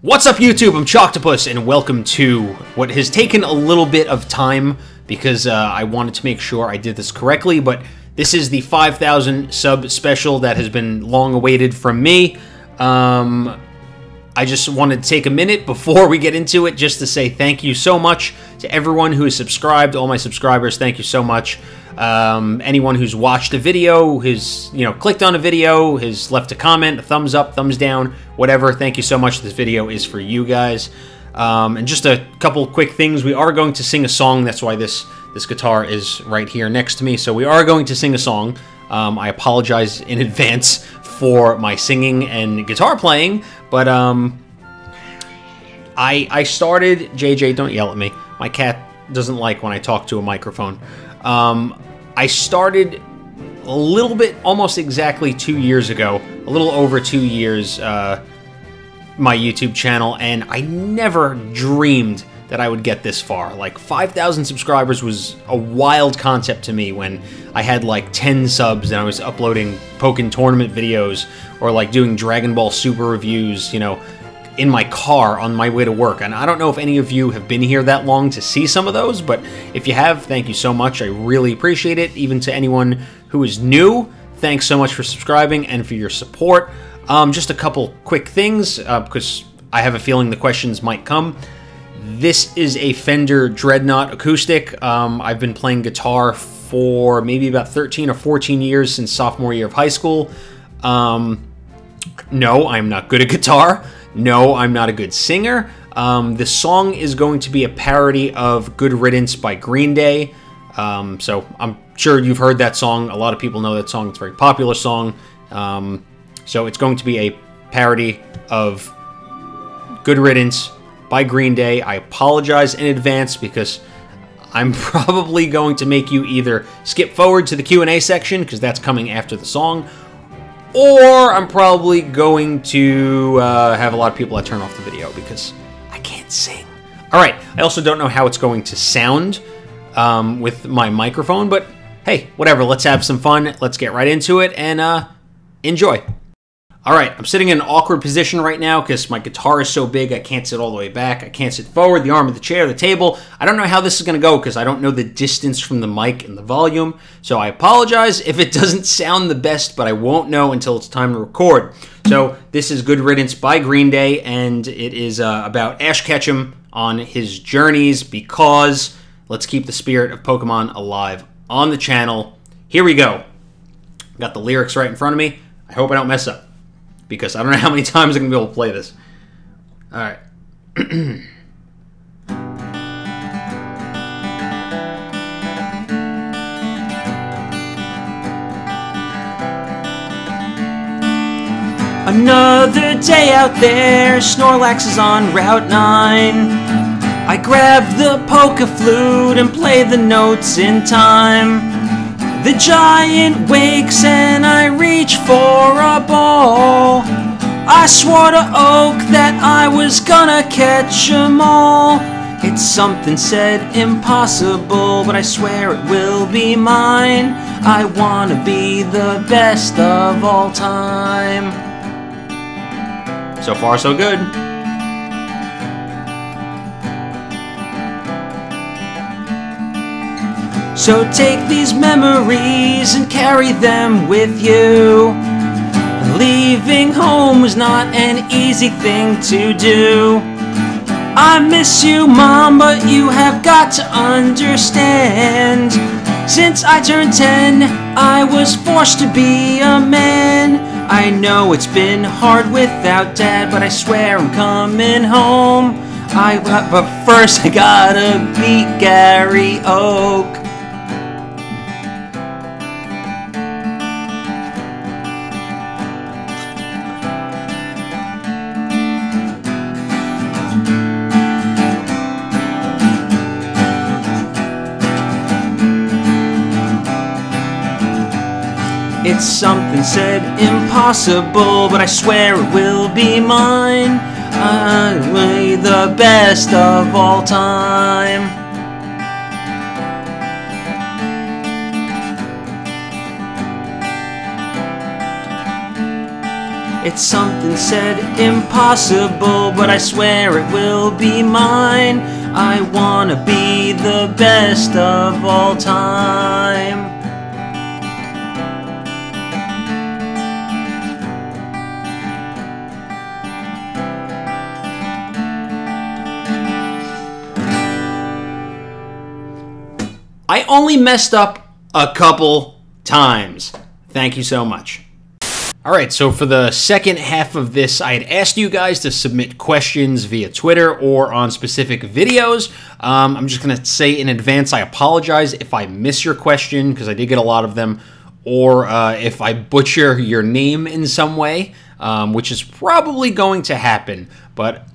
What's up YouTube, I'm Choctopus and welcome to what has taken a little bit of time because I wanted to make sure I did this correctly, but this is the 5,000 sub special that has been long awaited from me. I just wanted to take a minute before we get into it just to say thank you so much to everyone who has subscribed, all my subscribers, thank you so much. Anyone who's watched a video, who's, clicked on a video, has left a comment, a thumbs up, thumbs down, whatever, thank you so much. This video is for you guys. And just a couple quick things. We are going to sing a song. That's why this guitar is right here next to me. So we are going to sing a song. I apologize in advance for my singing and guitar playing, but I started... JJ, don't yell at me. My cat doesn't like when I talk to a microphone. I started a little bit, almost exactly 2 years ago, a little over 2 years, my YouTube channel, and I never dreamed that I would get this far. Like, 5,000 subscribers was a wild concept to me when I had like 10 subs and I was uploading Pokken tournament videos or like doing Dragon Ball Super reviews, in my car on my way to work. And I don't know if any of you have been here that long to see some of those, but if you have, thank you so much. I really appreciate it. Even to anyone who is new, thanks so much for subscribing and for your support. Just a couple quick things, because I have a feeling the questions might come. This is a Fender Dreadnought acoustic. I've been playing guitar for maybe about 13 or 14 years since sophomore year of high school. No, I'm not good at guitar. No, I'm not a good singer. The song is going to be a parody of Good Riddance by Green Day. So I'm sure you've heard that song. A lot of people know that song. It's a very popular song. So it's going to be a parody of Good Riddance by Green Day. I apologize in advance because I'm probably going to make you either skip forward to the Q&A section, because that's coming after the song, or I'm probably going to have a lot of people that turn off the video because I can't sing. Alright, I also don't know how it's going to sound with my microphone, but hey, whatever, let's have some fun. Let's get right into it and enjoy. Alright, I'm sitting in an awkward position right now because my guitar is so big I can't sit all the way back. I can't sit forward, the arm of the chair, the table. I don't know how this is going to go because I don't know the distance from the mic and the volume. So I apologize if it doesn't sound the best, but I won't know until it's time to record. So this is Good Riddance by Green Day, and it is about Ash Ketchum on his journeys because let's keep the spirit of Pokemon alive on the channel. Here we go. Got the lyrics right in front of me. I hope I don't mess up, because I don't know how many times I'm going to be able to play this. Alright. Another day out there, Snorlax is on Route 9. I grab the PokéFlute and play the notes in time. The giant wakes and I reach for a ball. I swore to Oak that I was gonna catch 'em all. It's something said impossible, but I swear it will be mine. I wanna be the best of all time. So far, so good. So take these memories and carry them with you. Leaving home was not an easy thing to do. I miss you, Mom, but you have got to understand. Since I turned 10, I was forced to be a man. I know it's been hard without Dad, but I swear I'm coming home. But first I gotta beat Gary Oak. It's something said impossible, but I swear it will be mine. I'm the best of all time. It's something said impossible, but I swear it will be mine. I wanna be the best of all time. I only messed up a couple times. Thank you so much. Alright, so for the second half of this, I had asked you guys to submit questions via Twitter or on specific videos. I'm just going to say in advance, I apologize if I miss your question, because I did get a lot of them, or if I butcher your name in some way, which is probably going to happen. But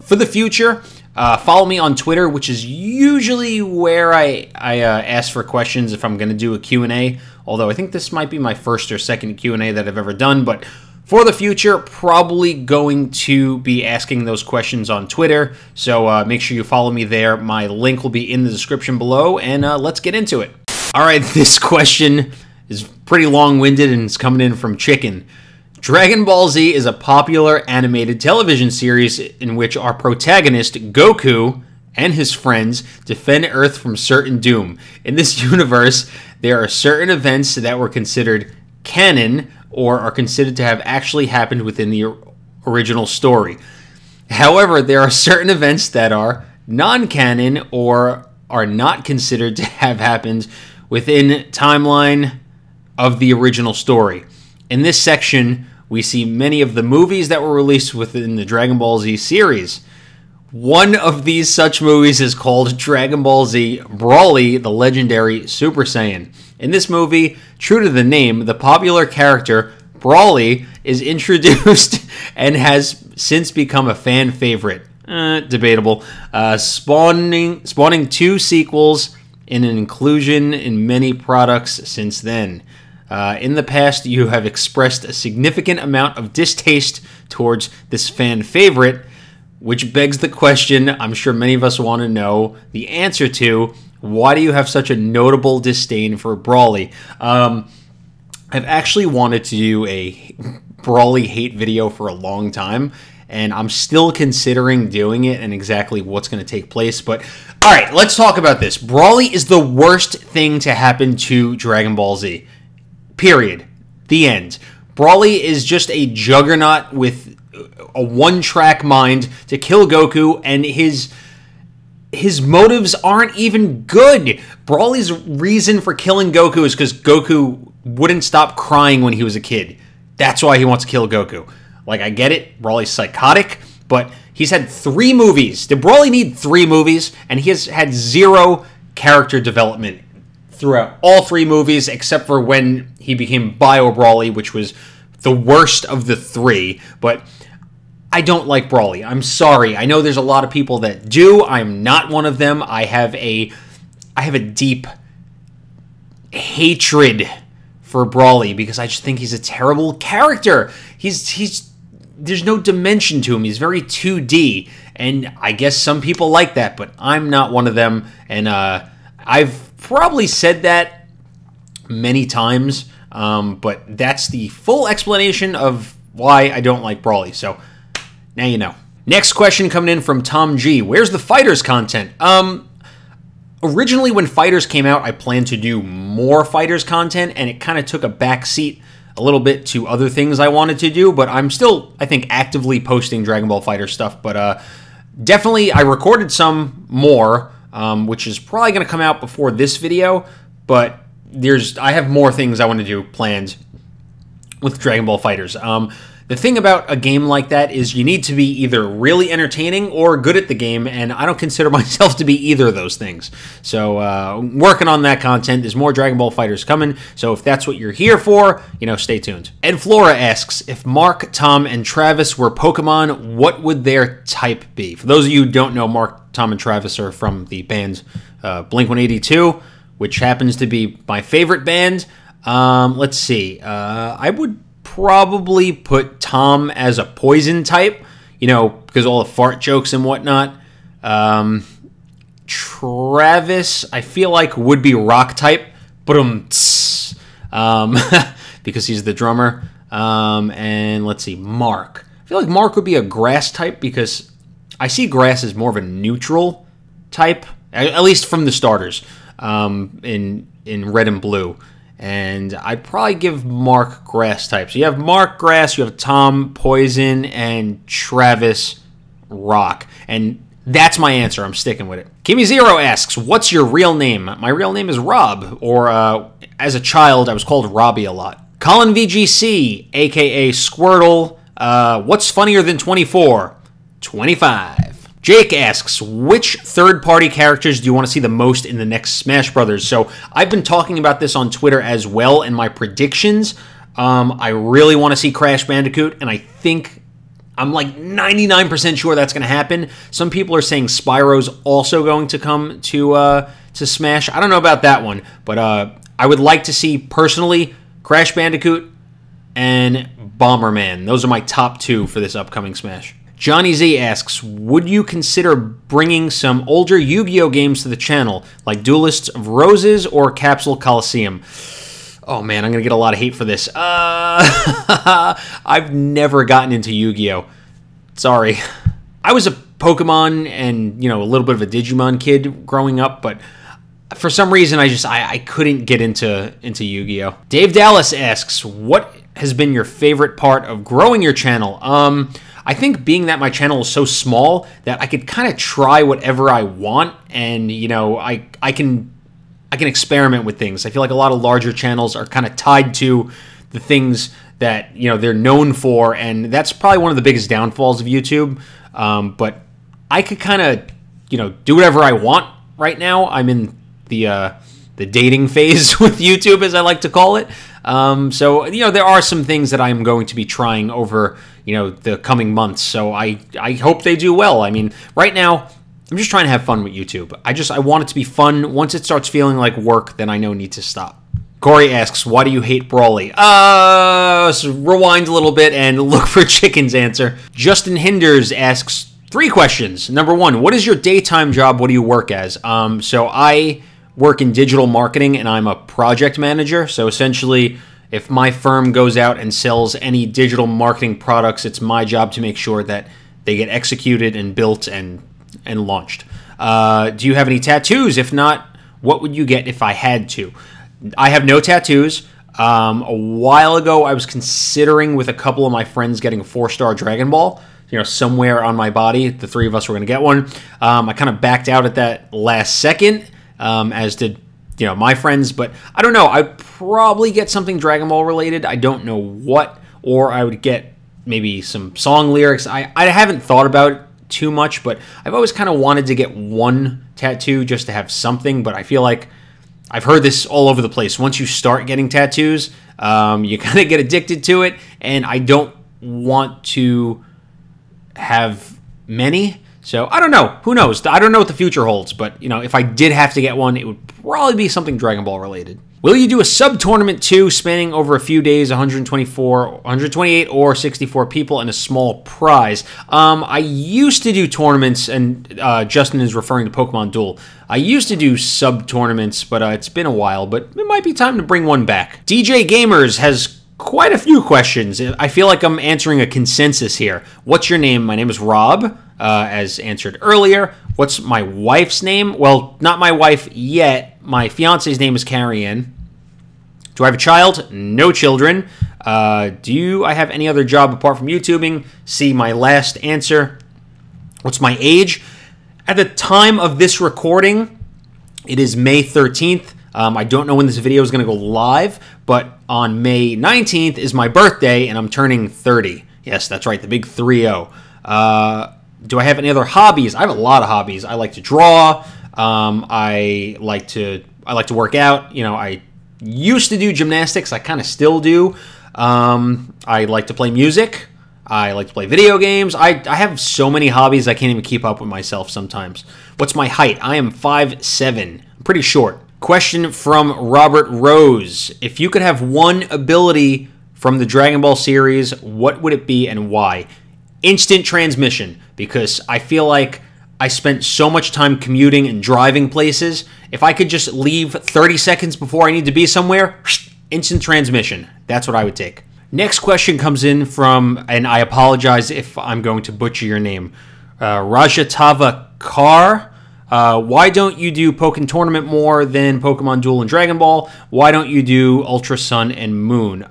for the future, follow me on Twitter, which is usually where I ask for questions if I'm going to do a Q&A. Although I think this might be my first or second Q&A that I've ever done. But for the future, probably going to be asking those questions on Twitter. So make sure you follow me there. My link will be in the description below. And let's get into it. All right, this question is pretty long-winded and it's coming in from Chicken. Dragon Ball Z is a popular animated television series in which our protagonist, Goku, and his friends defend Earth from certain doom. In this universe, there are certain events that were considered canon or are considered to have actually happened within the original story. However, there are certain events that are non-canon or are not considered to have happened within timeline of the original story. In this section, we see many of the movies that were released within the Dragon Ball Z series. One of these such movies is called Dragon Ball Z Broly, the Legendary Super Saiyan. In this movie, true to the name, the popular character Broly is introduced and has since become a fan favorite. Debatable. Spawning 2 sequels and an inclusion in many products since then. In the past, you have expressed a significant amount of distaste towards this fan favorite, which begs the question I'm sure many of us want to know the answer to: why do you have such a notable disdain for Broly? I've actually wanted to do a Broly hate video for a long time, and I'm still considering doing it and exactly what's going to take place. But all right, let's talk about this. Broly is the worst thing to happen to Dragon Ball Z. Period. The end. Broly is just a juggernaut with a one-track mind to kill Goku, and his motives aren't even good. Broly's reason for killing Goku is because Goku wouldn't stop crying when he was a kid. That's why he wants to kill Goku. Like, I get it. Broly's psychotic, but he's had 3 movies. Did Broly need 3 movies? And he has had 0 character development throughout all 3 movies, except for when he became Bio Broly, which was the worst of the 3. But I don't like Broly. I'm sorry. I know there's a lot of people that do. I'm not one of them. I have a deep hatred for Broly because I just think he's a terrible character. There's no dimension to him. He's very 2D, and I guess some people like that, but I'm not one of them. And I've probably said that many times, but that's the full explanation of why I don't like Broly. So now you know. Next question coming in from Tom G. Where's the Fighters content? Originally, when Fighters came out, I planned to do more Fighters content, and it kind of took a back seat a little bit to other things I wanted to do, but I'm still, I think, actively posting Dragon Ball FighterZ stuff. But definitely, I recorded some more, which is probably going to come out before this video, but I have more things I want to do planned with Dragon Ball FighterZ. The thing about a game like that is you need to be either really entertaining or good at the game, and I don't consider myself to be either of those things. So, working on that content. There's more Dragon Ball FighterZ coming, so if that's what you're here for, stay tuned. Ed Flora asks, if Mark, Tom, and Travis were Pokemon, what would their type be? For those of you who don't know, Mark, Tom, and Travis are from the band Blink-182, which happens to be my favorite band. Let's see. I would probably put Tom as a poison type, because all the fart jokes and whatnot. Travis, I feel like would be rock type, because he's the drummer. And let's see, Mark. I feel like Mark would be a grass type because I see grass as more of a neutral type, at least from the starters, in red and blue. And I'd probably give Mark grass type. So you have Mark grass, you have Tom poison, and Travis rock. And that's my answer. I'm sticking with it. Kimmy0 asks, what's your real name? My real name is Rob, or as a child, I was called Robbie a lot. Colin VGC, a.k.a. Squirtle. What's funnier than 24? 25. Jake asks, which third-party characters do you want to see the most in the next Smash Brothers? So I've been talking about this on Twitter as well in my predictions. I really want to see Crash Bandicoot, and I think I'm like 99% sure that's going to happen. Some people are saying Spyro's also going to come to Smash. I don't know about that one, but I would like to see, personally, Crash Bandicoot and Bomberman. Those are my top two for this upcoming Smash. Johnny Z asks, would you consider bringing some older Yu-Gi-Oh games to the channel, like Duelists of Roses or Capsule Coliseum? Oh man, I'm going to get a lot of hate for this. I've never gotten into Yu-Gi-Oh. Sorry. I was a Pokemon and, a little bit of a Digimon kid growing up, but for some reason I couldn't get into Yu-Gi-Oh. Dave Dallas asks, what has been your favorite part of growing your channel? I think being that my channel is so small that I could kind of try whatever I want, and I can experiment with things. I feel like a lot of larger channels are kind of tied to the things that they're known for, and that's probably one of the biggest downfalls of YouTube. But I could kind of do whatever I want right now. I'm in the dating phase with YouTube, as I like to call it. So there are some things that I'm going to be trying over the coming months. So I hope they do well. I mean, right now I'm just trying to have fun with YouTube. I want it to be fun. Once it starts feeling like work, then I know I need to stop. Corey asks, why do you hate Brawly? So rewind a little bit and look for Chicken's answer. Justin Hinders asks 3 questions. Number 1, what is your daytime job? What do you work as? So I work in digital marketing, and I'm a project manager. So essentially, if my firm goes out and sells any digital marketing products, it's my job to make sure that they get executed and built and launched. Do you have any tattoos? If not, what would you get if I had to? I have no tattoos. A while ago, I was considering with a couple of my friends getting a 4-star Dragon Ball, somewhere on my body. The 3 of us were going to get one. I kind of backed out at that last second, as did my friends, but I don't know. I'd probably get something Dragon Ball related. I don't know what, or I would get maybe some song lyrics. I haven't thought about it too much, but I've always kind of wanted to get one tattoo just to have something, but I feel like I've heard this all over the place. Once you start getting tattoos, you kind of get addicted to it, and I don't want to have many. So I don't know. Who knows? I don't know what the future holds, but if I did have to get one, it would probably be something Dragon Ball related. Will you do a sub-tournament too, spanning over a few days, 128 or 64 people, and a small prize? I used to do tournaments, and Justin is referring to Pokemon Duel. I used to do sub-tournaments, but it's been a while, but it might be time to bring one back. DJ Gamers has quite a few questions. I feel like I'm answering a consensus here. What's your name? My name is Rob, as answered earlier. What's my wife's name? Well, not my wife yet. My fiance's name is Carrie Ann. Do I have a child? No children. Do I have any other job apart from YouTubing? See my last answer. What's my age? At the time of this recording, it is May 13th. I don't know when this video is going to go live, but on May 19th is my birthday, and I'm turning 30. Yes, that's right, the big 3-0. Do I have any other hobbies? I have a lot of hobbies. I like to draw. I like to work out. I used to do gymnastics. I kind of still do. I like to play music. I like to play video games. I have so many hobbies I can't even keep up with myself sometimes. What's my height? I am 5'7". I'm pretty short. Question from Robert Rose. If you could have one ability from the Dragon Ball series, what would it be and why? Instant transmission, because I feel like I spent so much time commuting and driving places. If I could just leave 30 seconds before I need to be somewhere, instant transmission. That's what I would take. Next question comes in from, and I apologize if I'm going to butcher your name, Rajatava Kar. Why don't you do Pokken Tournament more than Pokemon Duel and Dragon Ball? Why don't you do Ultra Sun and Moon?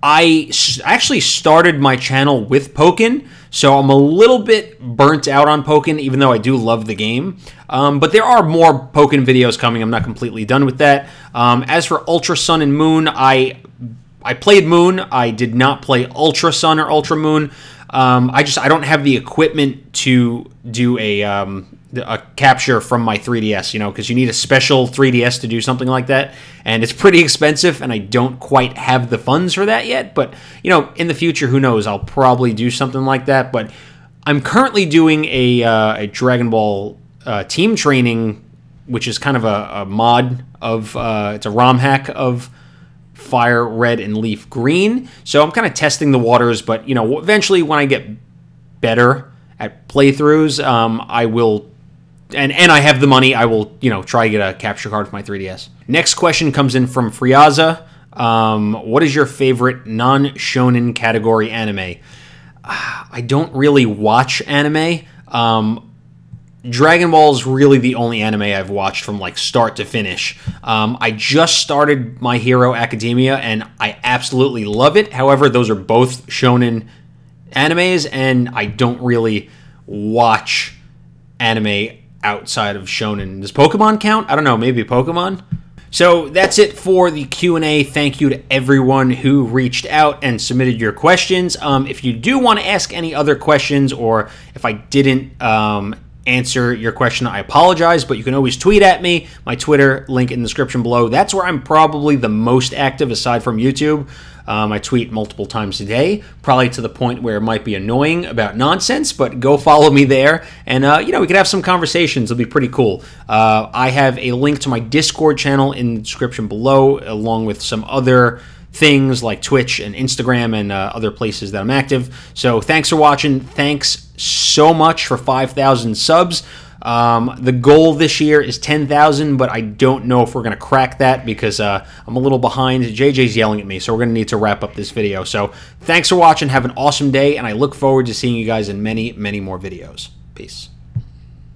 I actually started my channel with Pokken, so I'm a little bit burnt out on Pokken, even though I do love the game. But there are more Pokken videos coming. I'm not completely done with that. As for Ultra Sun and Moon, I played Moon. I did not play Ultra Sun or Ultra Moon. I don't have the equipment to do a capture from my 3DS, you know, because you need a special 3DS to do something like that, and it's pretty expensive, and I don't quite have the funds for that yet. But, you know, in the future, who knows? I'll probably do something like that. But I'm currently doing a Dragon Ball team training, which is kind of a mod of it's a ROM hack of Fire Red and Leaf Green. So I'm kind of testing the waters, but, you know, eventually when I get better at playthroughs, I will, and I have the money, I will, you know, try to get a capture card for my 3DS. Next question comes in from Friaza. What is your favorite non-shonen category anime? I don't really watch anime. Dragon Ball is really the only anime I've watched from like start to finish. I just started My Hero Academia and I absolutely love it. However, those are both shonen animes and I don't really watch anime outside of shonen. Does Pokemon count? I don't know, maybe Pokemon? So that's it for the Q&A. Thank you to everyone who reached out and submitted your questions. If you do want to ask any other questions, or if I didn't answer your question, I apologize, but you can always tweet at me. My Twitter link in the description below. That's where I'm probably the most active aside from YouTube. I tweet multiple times a day, probably to the point where it might be annoying about nonsense, but go follow me there, and you know, we could have some conversations. It'll be pretty cool. I have a link to my Discord channel in the description below, along with some other things like Twitch and Instagram and other places that I'm active. So thanks for watching. Thanks so much for 5,000 subs. The goal this year is 10,000, but I don't know if we're going to crack that because I'm a little behind. JJ's yelling at me, so we're going to need to wrap up this video. So thanks for watching. Have an awesome day, and I look forward to seeing you guys in many, many more videos. Peace.